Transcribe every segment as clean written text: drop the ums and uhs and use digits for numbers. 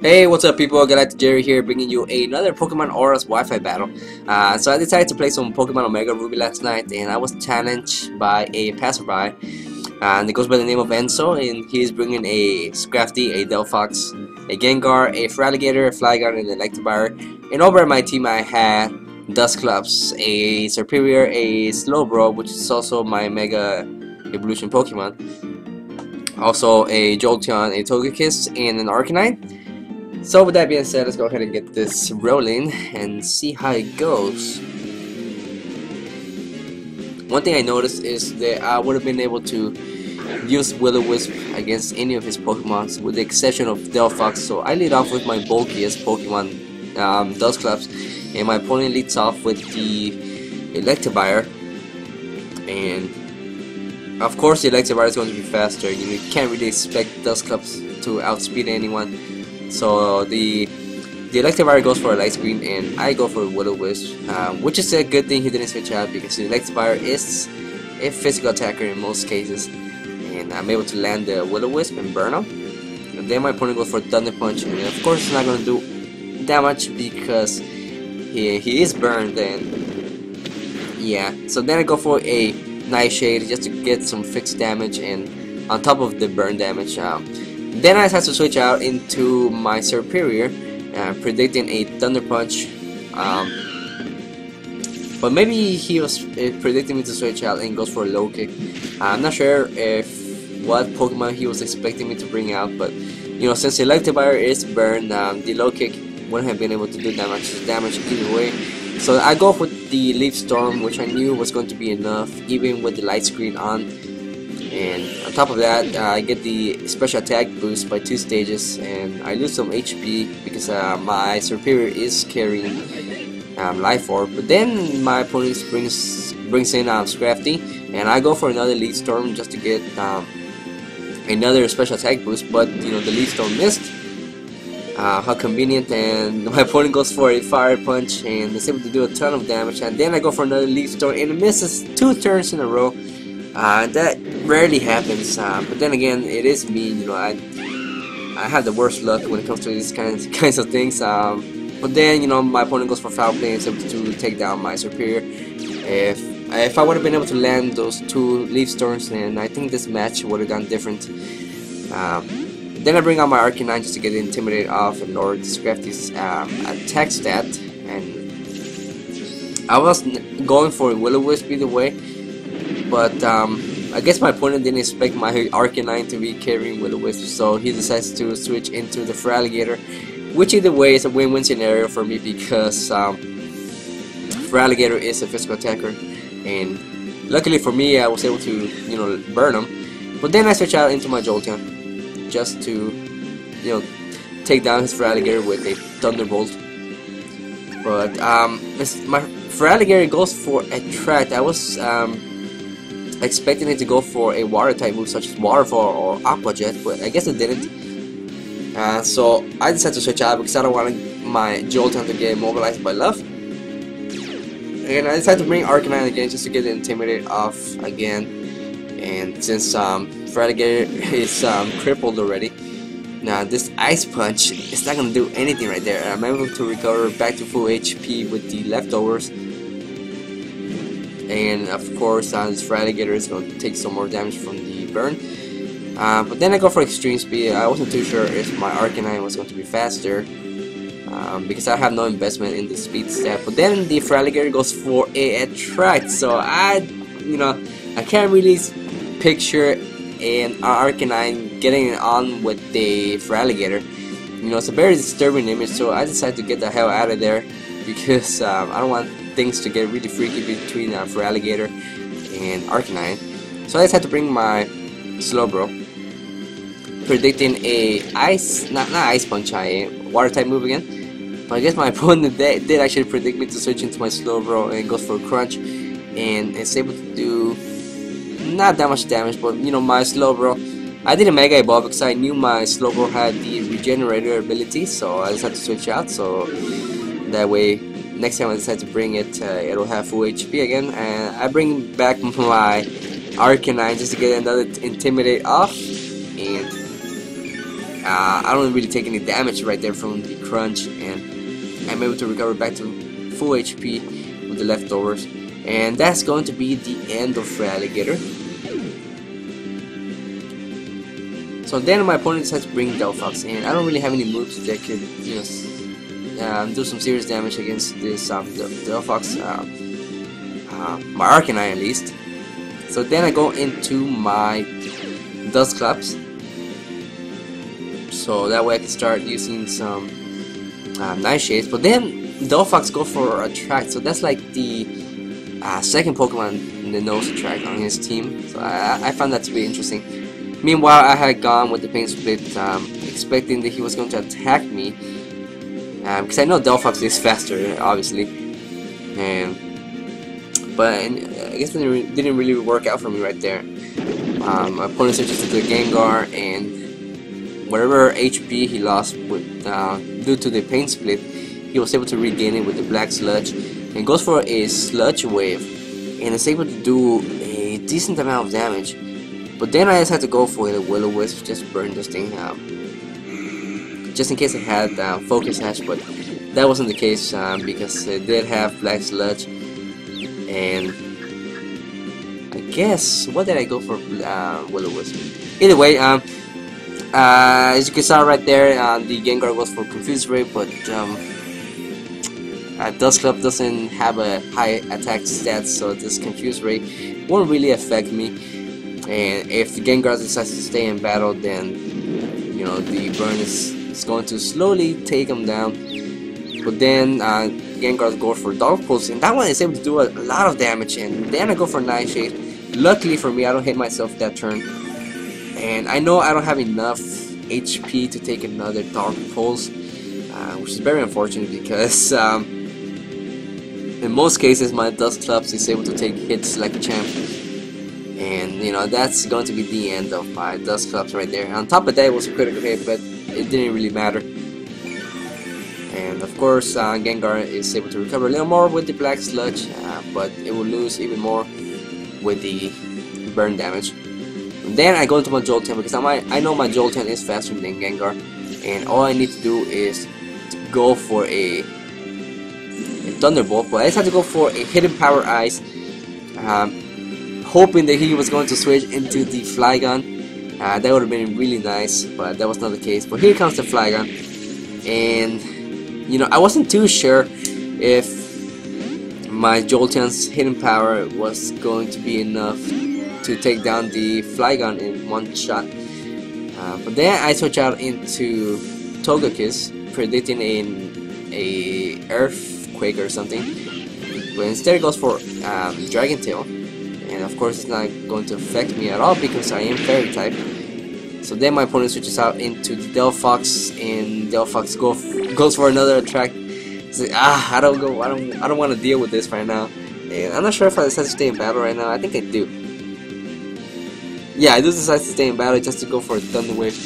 Hey, what's up people, GalacticJerry here bringing you another Pokemon ORAS Wi-Fi battle. So I decided to play some Pokemon Omega Ruby last night and I was challenged by a passerby and it goes by the name of Enzo, and he's bringing a Scrafty, a Delphox, a Gengar, a Feraligatr, a Flygon, and an Electivire. And over at my team I had Dusclops, a Serperior, a Slowbro, which is also my Mega Evolution Pokemon, also a Jolteon, a Togekiss, and an Arcanine. So with that being said, let's go ahead and get this rolling and see how it goes. One thing I noticed is that I would have been able to use Will-O-Wisp against any of his Pokemon with the exception of Delphox. So I lead off with my bulkiest Pokemon, Dusclops, and my opponent leads off with the Electivire. And of course the Electivire is going to be faster. You can't really expect Dusclops to outspeed anyone. So the Electivire goes for a light screen and I go for a Will-O-Wisp, which is a good thing he didn't switch out because the Electivire is a physical attacker in most cases, and I'm able to land the Will-O-Wisp and burn him. And then my opponent goes for Thunder Punch, and of course it's not going to do that much because he is burned. And yeah, so then I go for a Nightshade just to get some fixed damage and on top of the burn damage. Then I had to switch out into my Serperior, predicting a Thunder Punch, but maybe he was predicting me to switch out and goes for a Low Kick. I'm not sure if what Pokemon he was expecting me to bring out, but you know, since the Electivire is burned, the Low Kick wouldn't have been able to do that much damage either way. So I go with the Leaf Storm, which I knew was going to be enough even with the light screen on. And on top of that, I get the special attack boost by 2 stages, and I lose some HP because my Serperior is carrying Life Orb. But then my opponent brings in Scrafty, and I go for another Leaf Storm just to get another special attack boost. But you know, the Leaf Storm missed. How convenient! And my opponent goes for a Fire Punch and is able to do a ton of damage. And then I go for another Leaf Storm, and it misses 2 turns in a row. That rarely happens, but then again, it is me. You know, I have the worst luck when it comes to these kinds of things. But then, you know, my opponent goes for Foul Play and is able to take down my Serperior. If I would have been able to land those 2 Leaf Storms, then I think this match would have gone different. Then I bring out my Arcanine just to get intimidated off and lower the Scrafty's attack stat. And I was going for a Will-O-Wisp either way. But I guess my opponent didn't expect my Arcanine to be carrying Will-O-Wisp, so he decides to switch into the Feraligatr, which either way is a win-win scenario for me because Feraligatr is a physical attacker, and luckily for me I was able to, you know, burn him. But then I switch out into my Jolteon just to, you know, take down his Feraligatr with a Thunderbolt. But my Feraligatr goes for Attract. I was expecting it to go for a water type move such as Waterfall or Aqua Jet, but I guess it didn't. So I decided to switch out because I don't want my Jolteon to get immobilized by Love. And I decided to bring Arcanine again just to get intimidated off again. And since Feraligatr is crippled already, now this Ice Punch is not going to do anything right there. I'm able to recover back to full HP with the leftovers. And of course this Feraligatr is going to take some more damage from the burn. But then I go for Extreme Speed. I wasn't too sure if my Arcanine was going to be faster because I have no investment in the speed stat. But then the Feraligatr goes for a Attract, so I can't really picture an Arcanine getting it on with the Feraligatr. You know, it's a very disturbing image, so I decided to get the hell out of there because I don't want things to get really freaky between Feraligatr and Arcanine. So I just had to bring my Slowbro, predicting a not Ice Punch, a water type move again. But I guess my opponent did actually predict me to switch into my Slowbro and goes for a Crunch, and it's able to do not that much damage. But you know, my Slowbro, I did a Mega Evolve because I knew my Slowbro had the Regenerator ability, so I just had to switch out. So that way, next time I decide to bring it, it'll have full HP again. And I bring back my Arcanine just to get another Intimidate off, and I don't really take any damage right there from the crunch, and I'm able to recover back to full HP with the leftovers. And that's going to be the end of Feraligatr. So then my opponent decides to bring Delphox, and I don't really have any moves that could, you know, do some serious damage against this Delphox, my Arcanine at least. So then I go into my Dusclops, so that way I can start using some Nightshades. But then Delphox go for Attract, so that's like the second Pokemon that knows Attract on his team. So I found that to be interesting. Meanwhile, I had gone with the Pain Split, expecting that he was going to attack me, because I know Delphox is faster, obviously, but I guess it didn't really work out for me right there. My opponent switches to the Gengar, and whatever HP he lost with, due to the Pain Split, he was able to regain it with the Black Sludge, and goes for a Sludge Wave, and is able to do a decent amount of damage. But then I just had to go for the Will-O-Wisp, just burn this thing out, just in case it had Focus Sash, but that wasn't the case, because it did have Black Sludge. And I guess, what did I go for? Will-O-Wisp. Either way, as you can see right there, the Gengar goes for Confuse Ray, but Dusclops doesn't have a high attack stats, so this Confuse Ray won't really affect me. And if Gengar decides to stay in battle, then you know the burn is going to slowly take him down. But then Gengar goes for Dark Pulse, and that one is able to do a lot of damage. And then I go for Nightshade. Luckily for me, I don't hit myself that turn, and I know I don't have enough HP to take another Dark Pulse, which is very unfortunate because in most cases my Dusclops is able to take hits like a champ. And you know, that's going to be the end of my Dusclops right there. On top of that, it was a critical hit, but it didn't really matter. And of course, Gengar is able to recover a little more with the Black Sludge, but it will lose even more with the burn damage. And then I go into my Jolteon, because I know my Jolteon is faster than Gengar, and all I need to do is to go for a Thunderbolt. But I just had to go for a Hidden Power Ice, hoping that he was going to switch into the Flygon. That would have been really nice, but that was not the case. But here comes the Flygon, and you know, I wasn't too sure if my Jolteon's hidden power was going to be enough to take down the Flygon in one shot. But then I switch out into Togekiss, predicting a Earthquake or something, but instead it goes for Dragon Tail. And of course it's not going to affect me at all because I am Fairy type. So then my opponent switches out into the Delphox, and Delphox goes for another Attract. It's like, I don't want to deal with this right now. And I'm not sure if I decide to stay in battle right now. I think I do. Yeah, I do decide to stay in battle just to go for a Thunder Wave,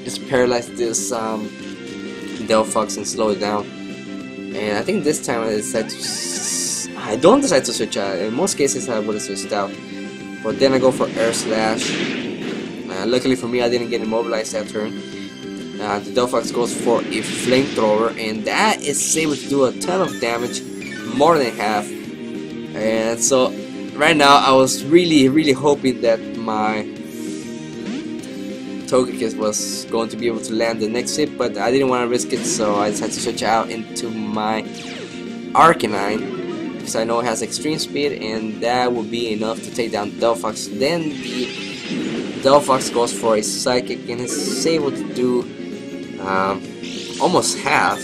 just paralyze this Delphox and slow it down. And I think this time I don't decide to switch out. In most cases I would have switched out, but then I go for Air Slash. Luckily for me, I didn't get immobilized that turn. The Delphox goes for a Flamethrower, and that is able to do a ton of damage, more than half. And so right now I was really hoping that my Togekiss was going to be able to land the next hit, but I didn't want to risk it, so I decided to switch out into my Arcanine, because I know it has extreme speed, and that will be enough to take down Delphox. Then the Delphox goes for a Psychic, and is able to do almost half,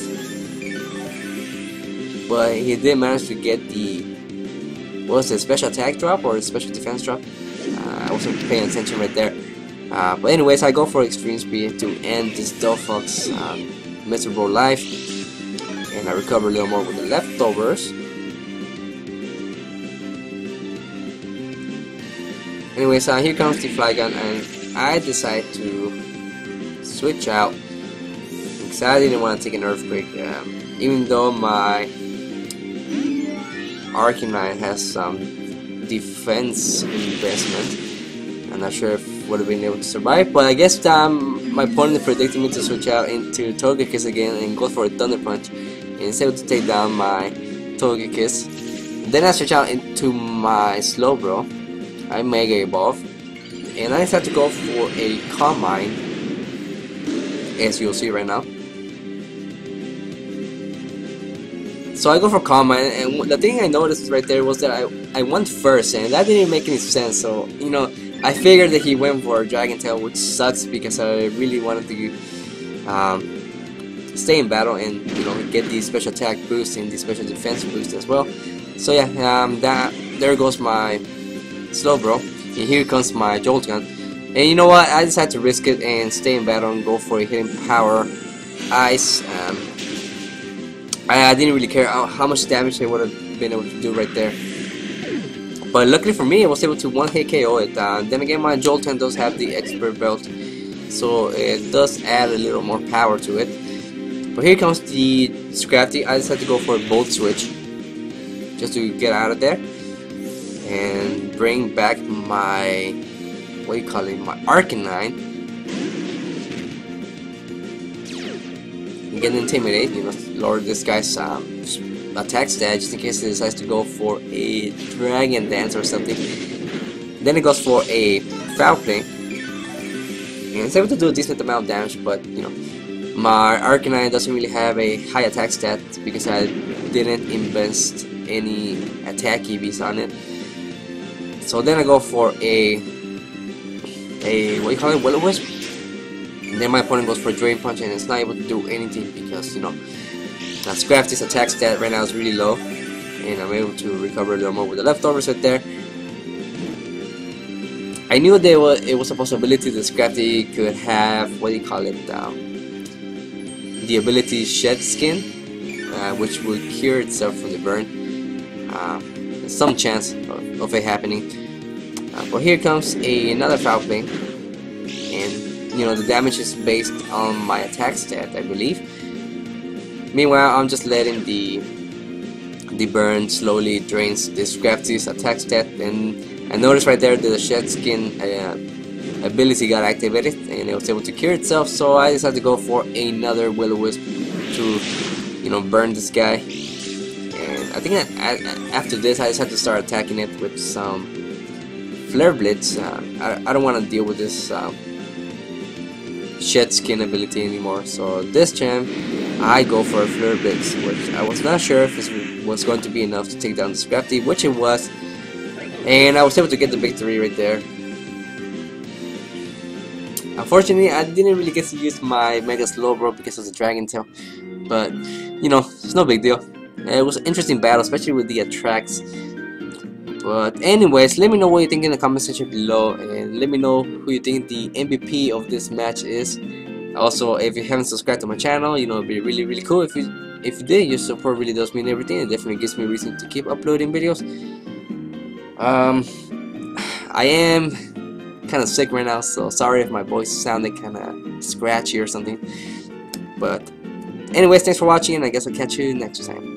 but he did manage to get the, what was it, special attack drop or special defense drop? I wasn't paying attention right there. But anyways, I go for extreme speed to end this Delphox miserable life, and I recover a little more with the leftovers. Anyways, here comes the Flygon, and I decide to switch out because I didn't want to take an Earthquake, even though my Arcanine has some defense investment. I'm not sure if would have been able to survive, but I guess my my opponent predicted me to switch out into Togekiss again and go for a Thunder Punch, and is able to take down my Togekiss. Then I switch out into my Slowbro. I Mega Evolve, and I decided to go for a Calm Mind, as you'll see right now. So I go for Calm Mind, and the thing I noticed right there was that I went first, and that didn't make any sense. So, you know, I figured that he went for Dragon Tail, which sucks because I really wanted to stay in battle and, you know, get the special attack boost and the special defense boost as well. So yeah, there goes my Slowbro, and here comes my Jolteon. And you know what? I decided to risk it and stay in battle and go for a hidden power Ice. I didn't really care how much damage I would have been able to do right there. But luckily for me, I was able to one-hit KO it. Then again, my Jolteon does have the Expert Belt, so it does add a little more power to it. But here comes the Scrafty. I decided to go for a Volt Switch, just to get out of there. And bring back my, what do you call it, my Arcanine. Get Intimidate, you know, lower this guy's attack stat just in case he decides to go for a Dragon Dance or something. Then it goes for a Foul Play, and it's able to do a decent amount of damage, but you know, my Arcanine doesn't really have a high attack stat because I didn't invest any attack EVs on it. So then I go for a what do you call it, Will-O-Wisp. And then my opponent goes for a Drain Punch, and it's not able to do anything because, you know, Scrafty's attack stat right now is really low, and I'm able to recover a little more with the leftovers right there. I knew it was a possibility that Scrafty could have, what do you call it, the ability Shed Skin, which will cure itself from the burn. There's some chance of it happening. But here comes another Foul Play, and you know, the damage is based on my attack stat, I believe. Meanwhile, I'm just letting the burn slowly drains the Scrafty's attack stat, and I noticed right there that the Shed Skin ability got activated and it was able to cure itself. So I decided to go for another Will-O-Wisp to, you know, burn this guy. And I think that after this, I decided to start attacking it with some Flare Blitz. I don't want to deal with this Shed Skin ability anymore, so this time I go for a Flare Blitz, which I was not sure if it was going to be enough to take down the Scrafty, which it was, and I was able to get the victory right there. Unfortunately, I didn't really get to use my Mega Slowbro because of the Dragon Tail, but you know, it's no big deal. It was an interesting battle, especially with the attracts. But anyways, let me know what you think in the comment section below, and let me know who you think the MVP of this match is. Also, if you haven't subscribed to my channel, you know, it'd be really cool if you did. Your support really does mean everything. It definitely gives me a reason to keep uploading videos. I am kind of sick right now, so sorry if my voice sounded kind of scratchy or something. But anyways, thanks for watching, and I guess I'll catch you next time.